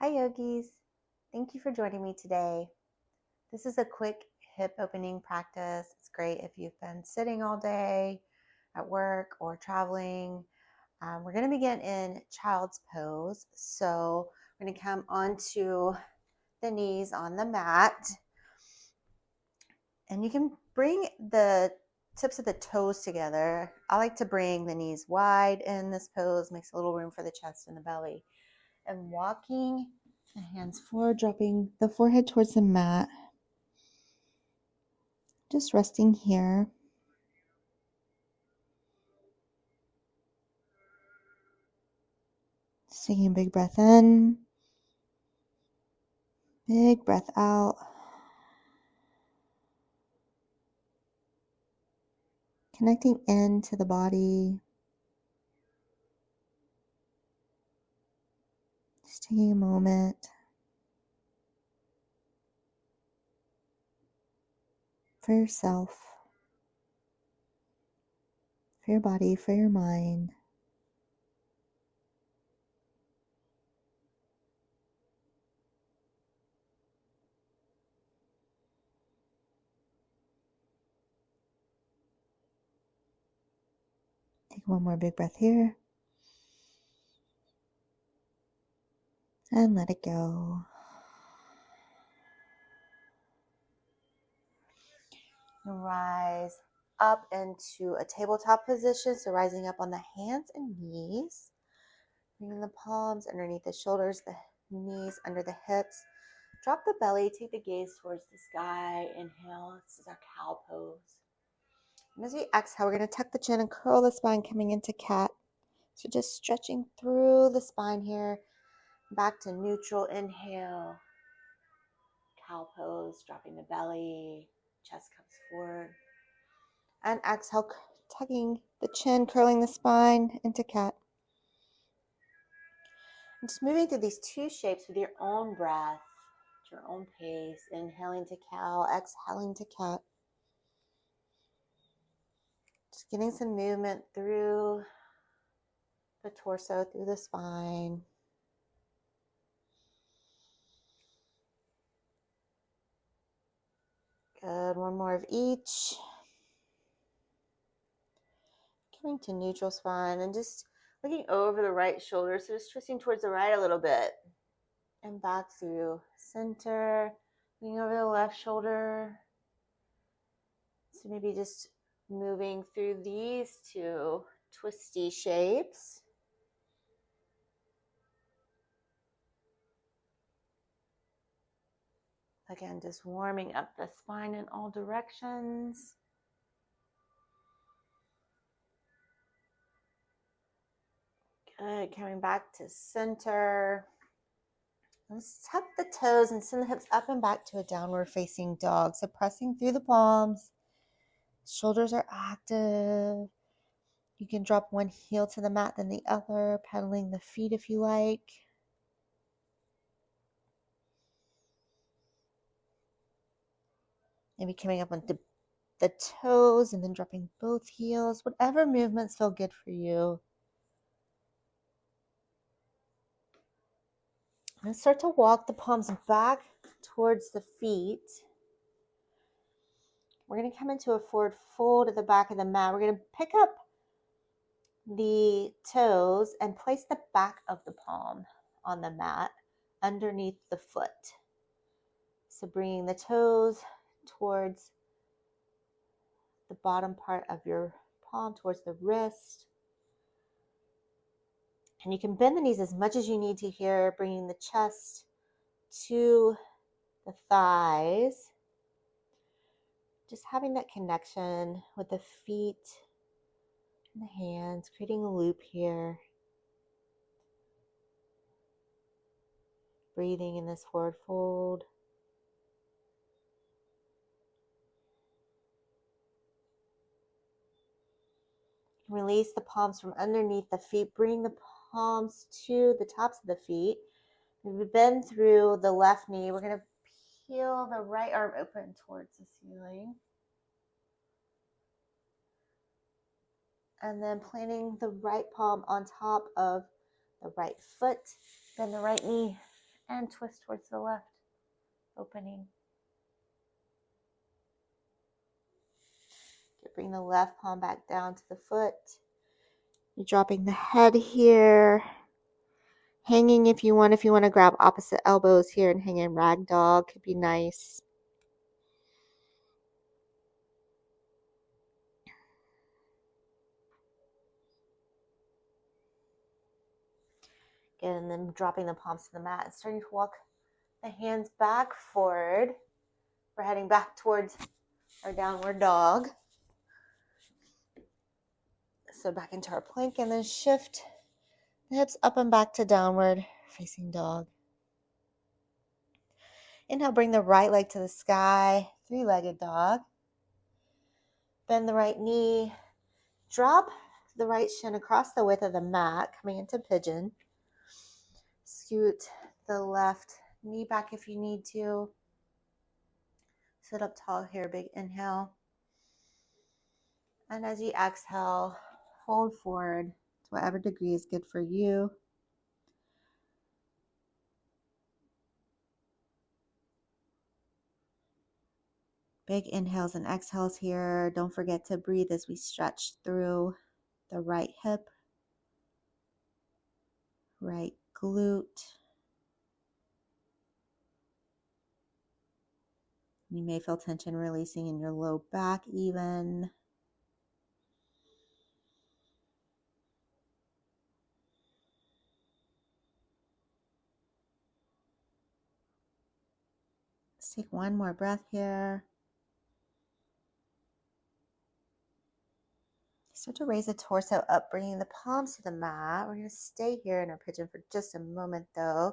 Hi yogis, thank you for joining me today. This is a quick hip opening practice. It's great if you've been sitting all day at work or traveling. We're going to begin in child's pose. So we're going to come onto the knees on the mat. And you can bring the tips of the toes together. I like to bring the knees wide in this pose, makes a little room for the chest and the belly. And walking the hands forward, dropping the forehead towards the mat. Just resting here. Just taking a big breath in. Big breath out. Connecting into the body. Just taking a moment. For yourself. For your body, for your mind. Take one more big breath here. And let it go. Rise up into a tabletop position. So rising up on the hands and knees. Bringing the palms underneath the shoulders, the knees under the hips. Drop the belly, take the gaze towards the sky. Inhale, this is our cow pose. And as we exhale, we're going to tuck the chin and curl the spine, coming into cat. So just stretching through the spine here. Back to neutral. Inhale, cow pose, dropping the belly, chest comes forward. And exhale, tucking the chin, curling the spine into cat. And just moving through these two shapes with your own breath, at your own pace. Inhaling to cow, exhaling to cat. Just getting some movement through the torso, through the spine. Good, one more of each. Coming to neutral spine and just looking over the right shoulder. So just twisting towards the right a little bit. And back through center. Looking over the left shoulder. So maybe just moving through these two twisty shapes. Again, just warming up the spine in all directions. Good, coming back to center. Let's tuck the toes and send the hips up and back to a downward facing dog. So pressing through the palms. Shoulders are active. You can drop one heel to the mat, then the other, pedaling the feet if you like. Maybe coming up onto the toes and then dropping both heels. Whatever movements feel good for you. And start to walk the palms back towards the feet. We're going to come into a forward fold at the back of the mat. We're going to pick up the toes and place the back of the palm on the mat underneath the foot. So bringing the toes towards the bottom part of your palm, towards the wrist. And you can bend the knees as much as you need to here, bringing the chest to the thighs. Just having that connection with the feet and the hands, creating a loop here. Breathing in this forward fold. Release the palms from underneath the feet. Bring the palms to the tops of the feet. We bend through the left knee. We're going to peel the right arm open towards the ceiling. And then planting the right palm on top of the right foot. Bend the right knee and twist towards the left, opening. Bring the left palm back down to the foot. You're dropping the head here. Hanging if you want. If you want to grab opposite elbows here and hang in ragdoll, could be nice. Again, and then dropping the palms to the mat and starting to walk the hands back forward. We're heading back towards our downward dog. So back into our plank and then shift the hips up and back to downward facing dog. Inhale, bring the right leg to the sky, three-legged dog. Bend the right knee. Drop the right shin across the width of the mat, coming into pigeon. Scoot the left knee back if you need to. Sit up tall here, big inhale. And as you exhale, fold forward to whatever degree is good for you. Big inhales and exhales here. Don't forget to breathe as we stretch through the right hip, right glute. You may feel tension releasing in your low back even. Let's take one more breath here. Start to raise the torso up, bringing the palms to the mat. We're going to stay here in our pigeon for just a moment though.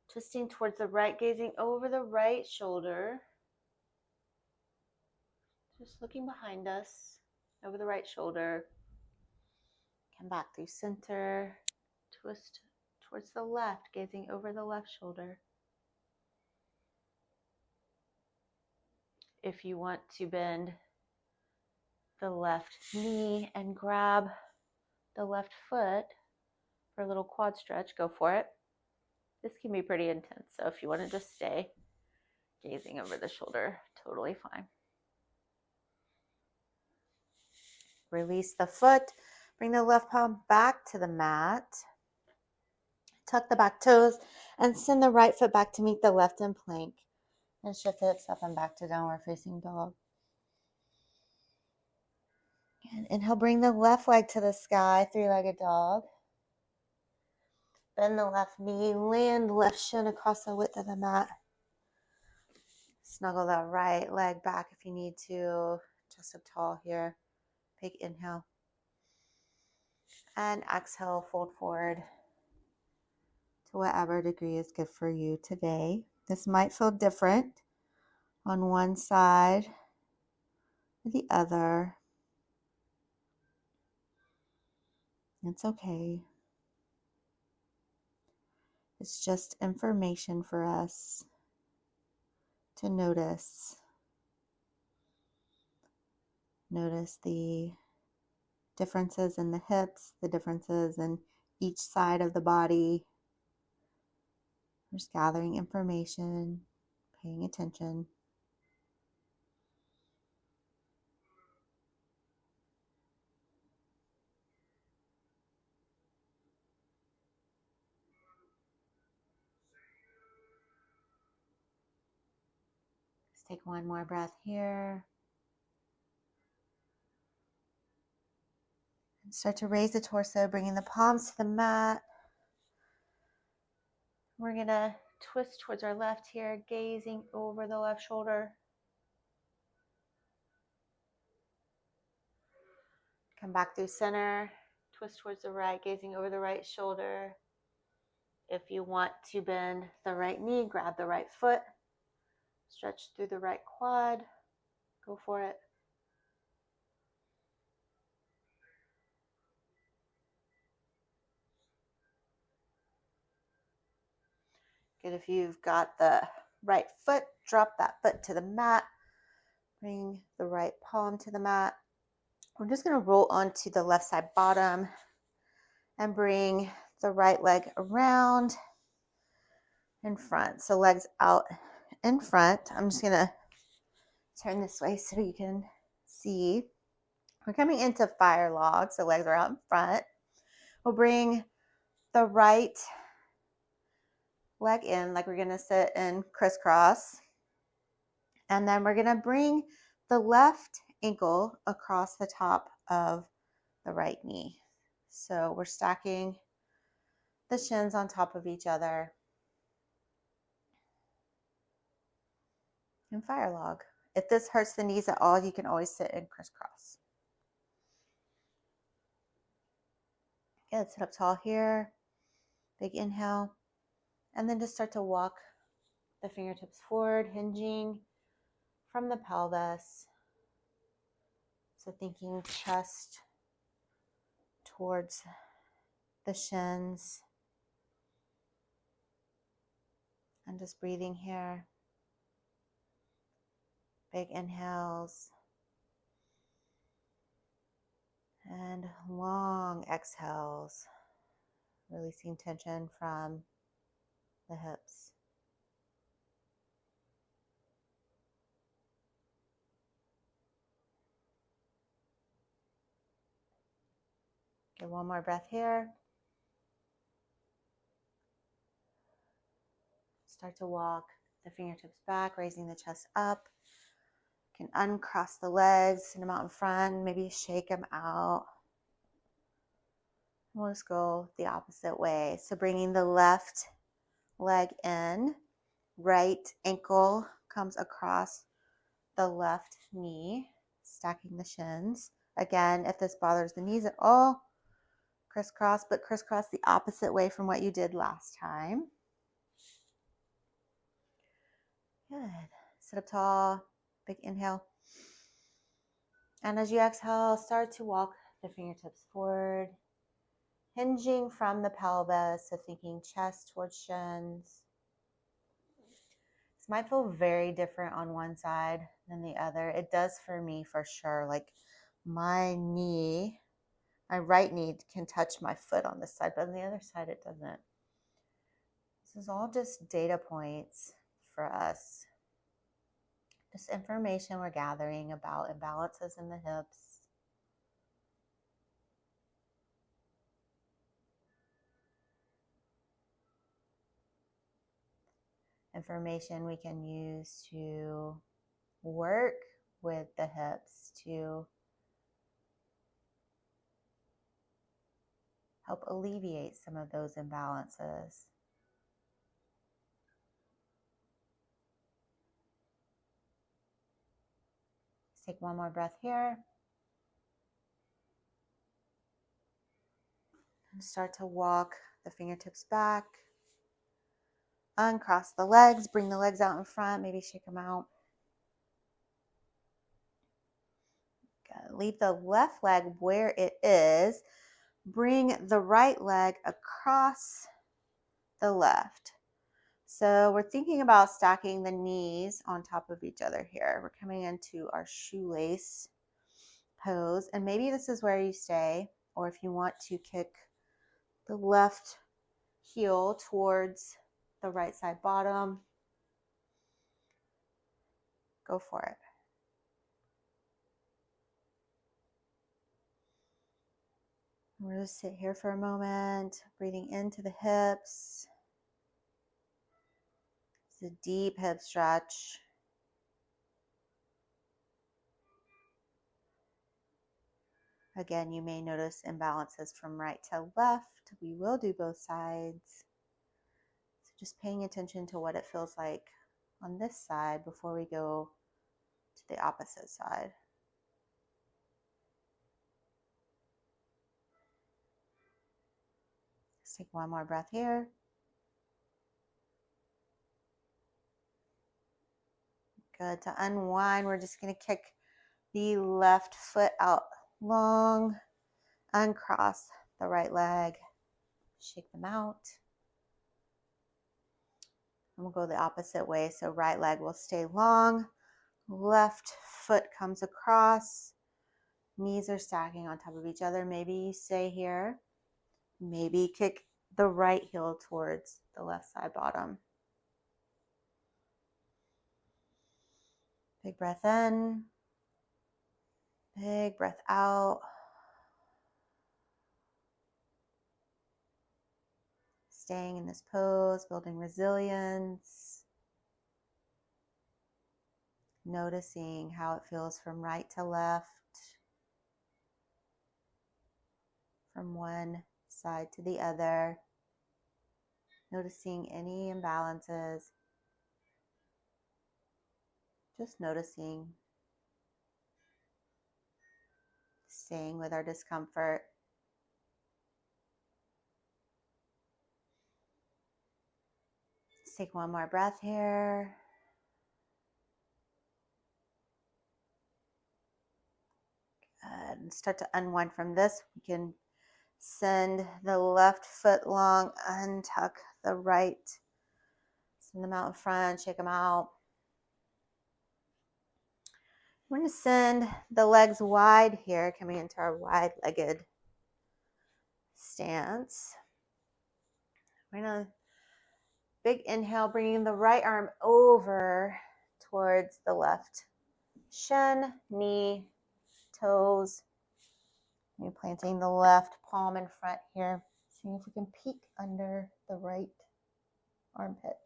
Twisting towards the right, gazing over the right shoulder. Just looking behind us, over the right shoulder. Come back through center. Twist towards the left, gazing over the left shoulder. If you want to bend the left knee and grab the left foot for a little quad stretch, go for it. This can be pretty intense, so if you want to just stay gazing over the shoulder, totally fine. Release the foot, bring the left palm back to the mat. Tuck the back toes and send the right foot back to meet the left in plank. And shift the hips up and back to downward facing dog. And inhale, bring the left leg to the sky, three-legged dog. Bend the left knee, land left shin across the width of the mat. Snuggle that right leg back if you need to. Just up tall here. Big inhale. And exhale, fold forward to whatever degree is good for you today. This might feel different on one side or the other. It's okay. It's just information for us to notice. Notice the differences in the hips, the differences in each side of the body. Just gathering information, paying attention. Let's take one more breath here. And start to raise the torso, bringing the palms to the mat. We're going to twist towards our left here, gazing over the left shoulder. Come back through center, twist towards the right, gazing over the right shoulder. If you want to bend the right knee, grab the right foot, stretch through the right quad, go for it. Good, if you've got the right foot, drop that foot to the mat, bring the right palm to the mat. We're just going to roll onto the left side bottom and bring the right leg around. in front. So legs out in front. I'm just going to turn this way so you can see. We're coming into fire log, so legs are out in front. We'll bring the right leg in like we're going to sit in crisscross. And then we're going to bring the left ankle across the top of the right knee. So we're stacking the shins on top of each other in fire log. If this hurts the knees at all, you can always sit in crisscross. Good, sit up tall here. Big inhale. And then just start to walk the fingertips forward, hinging from the pelvis. So thinking chest towards the shins. And just breathing here. Big inhales. And long exhales. Releasing tension from the hips. Get one more breath here. Start to walk the fingertips back, raising the chest up. You can uncross the legs, send them out in front, maybe shake them out. We'll just go the opposite way. So bringing the left leg in, right ankle comes across the left knee, stacking the shins. Again, if this bothers the knees at all, crisscross, but crisscross the opposite way from what you did last time. Good. Sit up tall, big inhale. And as you exhale, start to walk the fingertips forward, hinging from the pelvis, so thinking chest towards shins. This might feel very different on one side than the other. It does for me for sure. Like my knee, my right knee can touch my foot on this side, but on the other side it doesn't. This is all just data points for us. Just information we're gathering about imbalances in the hips. Information we can use to work with the hips to help alleviate some of those imbalances. Let's take one more breath here. And start to walk the fingertips back. Uncross the legs, bring the legs out in front, maybe shake them out. Good. Leave the left leg where it is. Bring the right leg across the left. So we're thinking about stacking the knees on top of each other here. We're coming into our shoelace pose, and maybe this is where you stay, or if you want to kick the left heel towards the right side bottom, go for it. We're going to sit here for a moment, breathing into the hips. It's a deep hip stretch. Again, you may notice imbalances from right to left. We will do both sides. So just paying attention to what it feels like on this side before we go to the opposite side. Let's take one more breath here. Good. To unwind, we're just going to kick the left foot out long, uncross the right leg, shake them out. And we'll go the opposite way. So right leg will stay long, left foot comes across, knees are stacking on top of each other. Maybe you stay here. Maybe kick the right heel towards the left side bottom. Big breath in. Big breath out. Staying in this pose, building resilience. Noticing how it feels from right to left, from one side to the other. Noticing any imbalances. Just noticing. Staying with our discomfort. Let's take one more breath here. Good. And start to unwind from this. We can send the left foot long, untuck the right. Send them out in front, shake them out. We're going to send the legs wide here, coming into our wide-legged stance. We're going to big inhale, bringing the right arm over towards the left shin, knee, toes. We're planting the left palm in front here. Seeing if we can peek under the right armpit.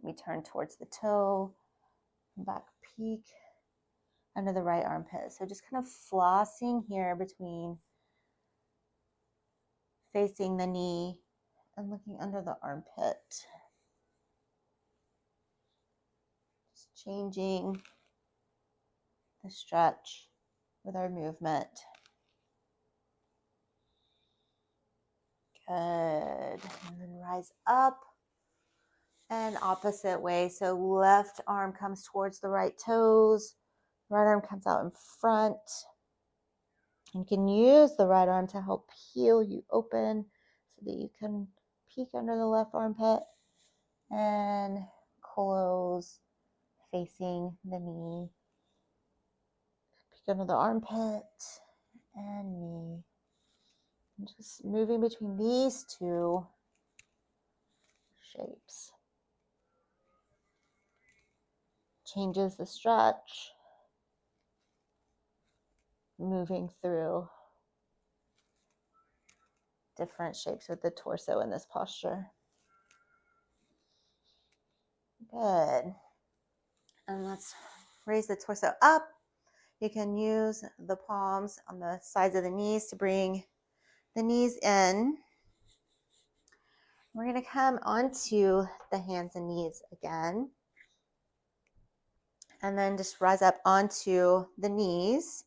We turn towards the toe, back peek under the right armpit. So just kind of flossing here between facing the knee and looking under the armpit. Just changing the stretch with our movement. Good. And then rise up and opposite way. So left arm comes towards the right toes. Right arm comes out in front. You can use the right arm to help peel you open so that you can peek under the left armpit and close facing the knee. Peek under the armpit and knee. And just moving between these two shapes. Changes the stretch. Moving through different shapes with the torso in this posture. Good. And let's raise the torso up. You can use the palms on the sides of the knees to bring the knees in. We're going to come onto the hands and knees again. And then just rise up onto the knees.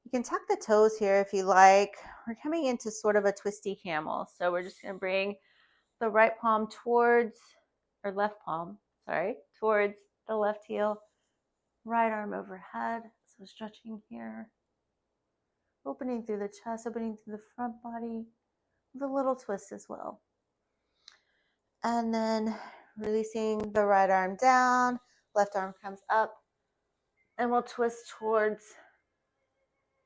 You can tuck the toes here if you like. We're coming into sort of a twisty camel. So we're just going to bring the right palm towards the left heel. Right arm overhead. So stretching here. Opening through the chest, opening through the front body with a little twist as well. And then releasing the right arm down. Left arm comes up. And we'll twist towards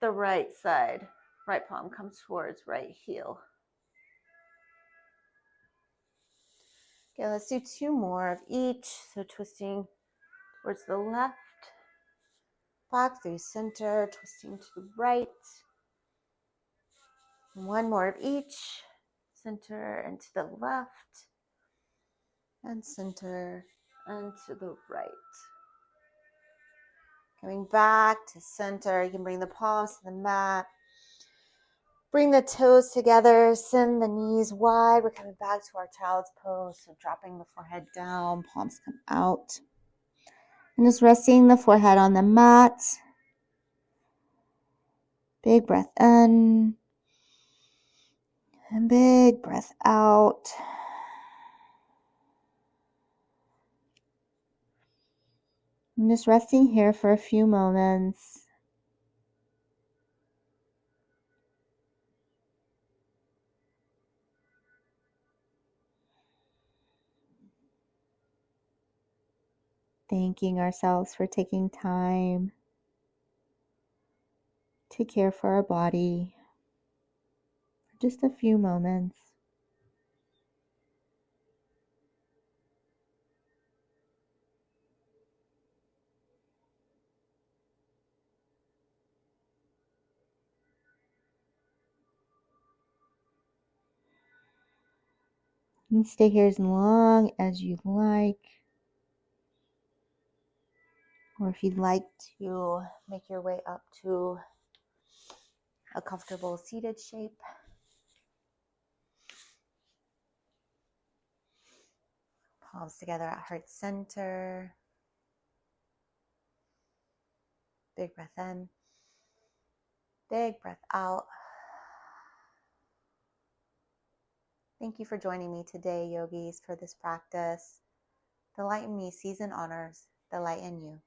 the right side. Right palm comes towards right heel. Okay, let's do two more of each. So twisting towards the left, back through center, twisting to the right. One more of each. Center and to the left, and center and to the right. Coming back to center, you can bring the palms to the mat. Bring the toes together, send the knees wide. We're coming back to our child's pose. So dropping the forehead down, palms come out. And just resting the forehead on the mat. Big breath in. And big breath out. I'm just resting here for a few moments. Thanking ourselves for taking time to care for our body for just a few moments. You can stay here as long as you like. Or if you'd like to make your way up to a comfortable seated shape. Palms together at heart center. Big breath in. Big breath out. Thank you for joining me today, yogis, for this practice. The light in me sees and honors the light in you.